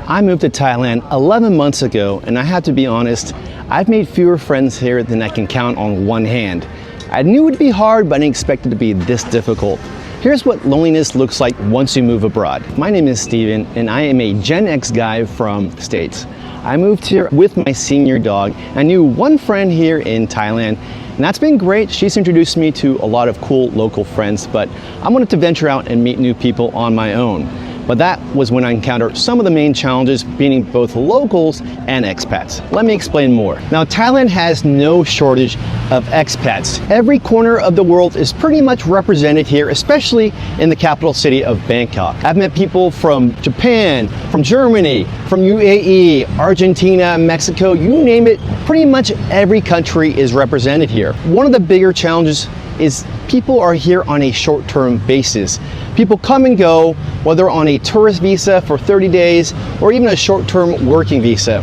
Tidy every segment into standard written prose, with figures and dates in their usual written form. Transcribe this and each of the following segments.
I moved to Thailand 11 months ago, and I have to be honest, I've made fewer friends here than I can count on one hand. I knew it would be hard, but I didn't expect it to be this difficult. Here's what loneliness looks like once you move abroad. My name is Steven, and I am a Gen X guy from the States. I moved here with my senior dog. I knew one friend here in Thailand, and that's been great. She's introduced me to a lot of cool local friends, but I wanted to venture out and meet new people on my own. But that was when I encountered some of the main challenges, meeting both locals and expats. Let me explain more. Now, Thailand has no shortage of expats. Every corner of the world is pretty much represented here, especially in the capital city of Bangkok. I've met people from Japan, from Germany, from UAE, Argentina, Mexico, you name it. Pretty much every country is represented here. One of the bigger challenges is people are here on a short-term basis. People come and go, whether on a tourist visa for 30 days or even a short-term working visa.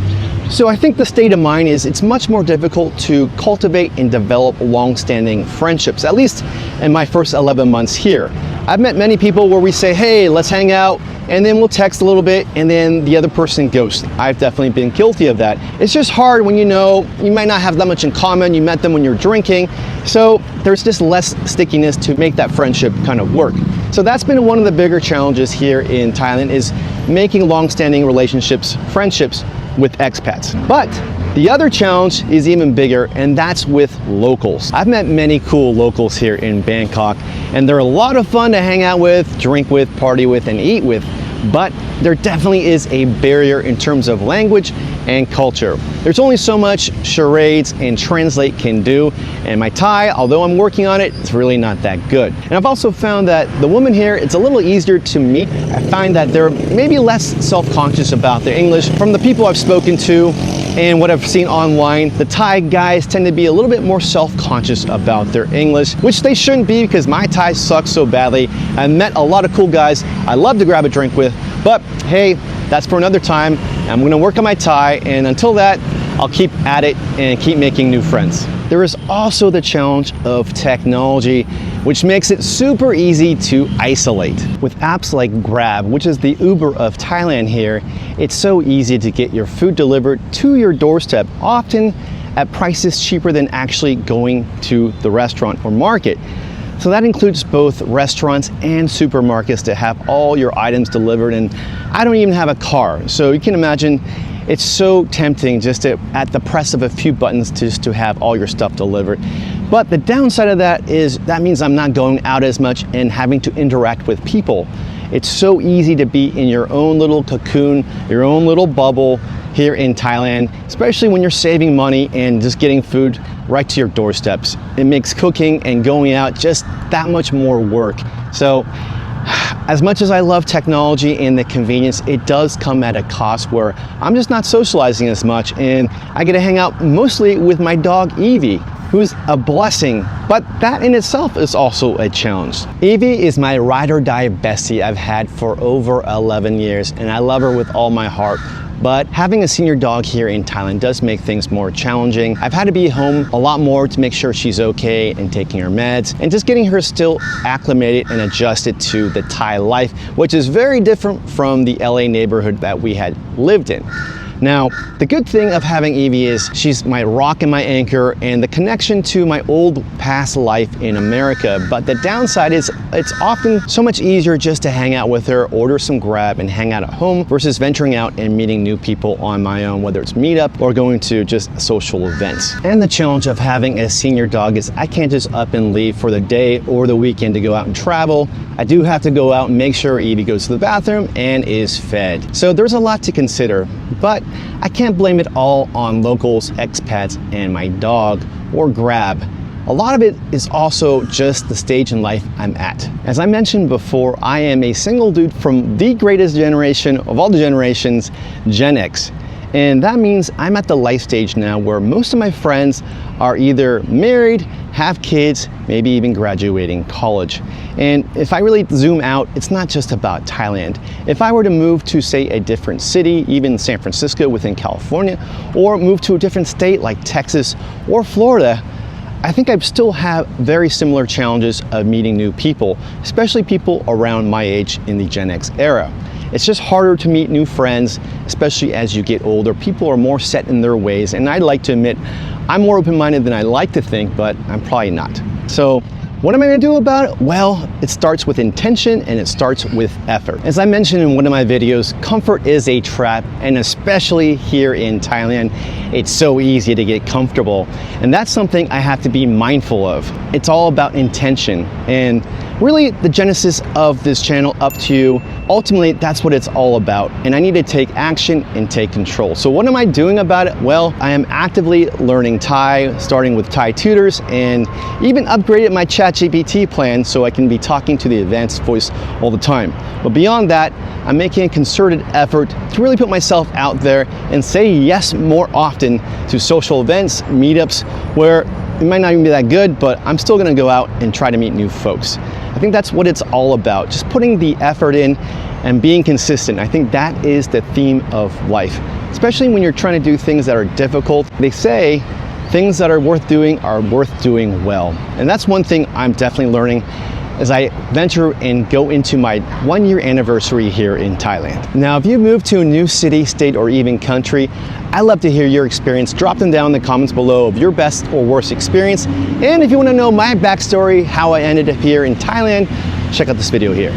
So I think the state of mind is it's much more difficult to cultivate and develop long-standing friendships, at least in my first 11 months here. I've met many people where we say, hey, let's hang out, and then we'll text a little bit, and then the other person ghosts. I've definitely been guilty of that. It's just hard when you know you might not have that much in common, you met them when you're drinking, so there's just less stickiness to make that friendship kind of work. So that's been one of the bigger challenges here in Thailand, is making long-standing relationships, friendships with expats. But the other challenge is even bigger, and that's with locals. I've met many cool locals here in Bangkok, and they're a lot of fun to hang out with, drink with, party with, and eat with. But there definitely is a barrier in terms of language and culture. There's only so much charades and translate can do, and my Thai, although I'm working on it, it's really not that good. And I've also found that the women here, it's a little easier to meet. I find that they're maybe less self-conscious about their English. From the people I've spoken to and what I've seen online, the Thai guys tend to be a little bit more self-conscious about their English, which they shouldn't be because my Thai sucks so badly. I've met a lot of cool guys I love to grab a drink with, but hey, that's for another time. I'm gonna work on my Thai, and until that, I'll keep at it and keep making new friends. There is also the challenge of technology, which makes it super easy to isolate. With apps like Grab, which is the Uber of Thailand here, it's so easy to get your food delivered to your doorstep, often at prices cheaper than actually going to the restaurant or market. So that includes both restaurants and supermarkets to have all your items delivered, and I don't even have a car. So you can imagine it's so tempting just to, at the press of a few buttons, just to have all your stuff delivered. But the downside of that is that means I'm not going out as much and having to interact with people. It's so easy to be in your own little cocoon, your own little bubble here in Thailand, especially when you're saving money and just getting food right to your doorsteps. It makes cooking and going out just that much more work. So as much as I love technology and the convenience, it does come at a cost where I'm just not socializing as much, and I get to hang out mostly with my dog Evie, who's a blessing, but that in itself is also a challenge. Evie is my ride or die bestie I've had for over 11 years, and I love her with all my heart. But having a senior dog here in Thailand does make things more challenging. I've had to be home a lot more to make sure she's okay and taking her meds, and just getting her still acclimated and adjusted to the Thai life, which is very different from the LA neighborhood that we had lived in. Now, the good thing of having Evie is she's my rock and my anchor and the connection to my old past life in America. But the downside is it's often so much easier just to hang out with her, order some Grab and hang out at home versus venturing out and meeting new people on my own, whether it's meetup or going to just social events. And the challenge of having a senior dog is I can't just up and leave for the day or the weekend to go out and travel. I do have to go out and make sure Evie goes to the bathroom and is fed. So there's a lot to consider, but I can't blame it all on locals, expats, and my dog, or Grab. A lot of it is also just the stage in life I'm at. As I mentioned before, I am a single dude from the greatest generation of all the generations, Gen X. And that means I'm at the life stage now where most of my friends are either married, have kids, maybe even graduating college. And if I really zoom out, it's not just about Thailand. If I were to move to, say, a different city, even San Francisco within California, or move to a different state like Texas or Florida, I think I still have very similar challenges of meeting new people, especially people around my age in the Gen X era. It's just harder to meet new friends, especially as you get older. People are more set in their ways, and I'd like to admit I'm more open-minded than I like to think, but I'm probably not. So what am I gonna do about it? Well, it starts with intention and it starts with effort. As I mentioned in one of my videos, comfort is a trap, and especially here in Thailand, it's so easy to get comfortable. And that's something I have to be mindful of. It's all about intention, and really the genesis of this channel Up To You, ultimately that's what it's all about, and I need to take action and take control. So what am I doing about it? Well, I am actively learning Thai, starting with Thai tutors, and even upgraded my ChatGPT plan so I can be talking to the advanced voice all the time. But beyond that, I'm making a concerted effort to really put myself out there and say yes more often to social events, meetups, where it might not even be that good, but I'm still gonna go out and try to meet new folks. I think that's what it's all about, just putting the effort in and being consistent. I think that is the theme of life, especially when you're trying to do things that are difficult. They say things that are worth doing well. And that's one thing I'm definitely learning as I venture and go into my 1-year anniversary here in Thailand. Now, if you move to a new city, state, or even country, I'd love to hear your experience. Drop them down in the comments below of your best or worst experience. And if you want to know my backstory, how I ended up here in Thailand, check out this video here.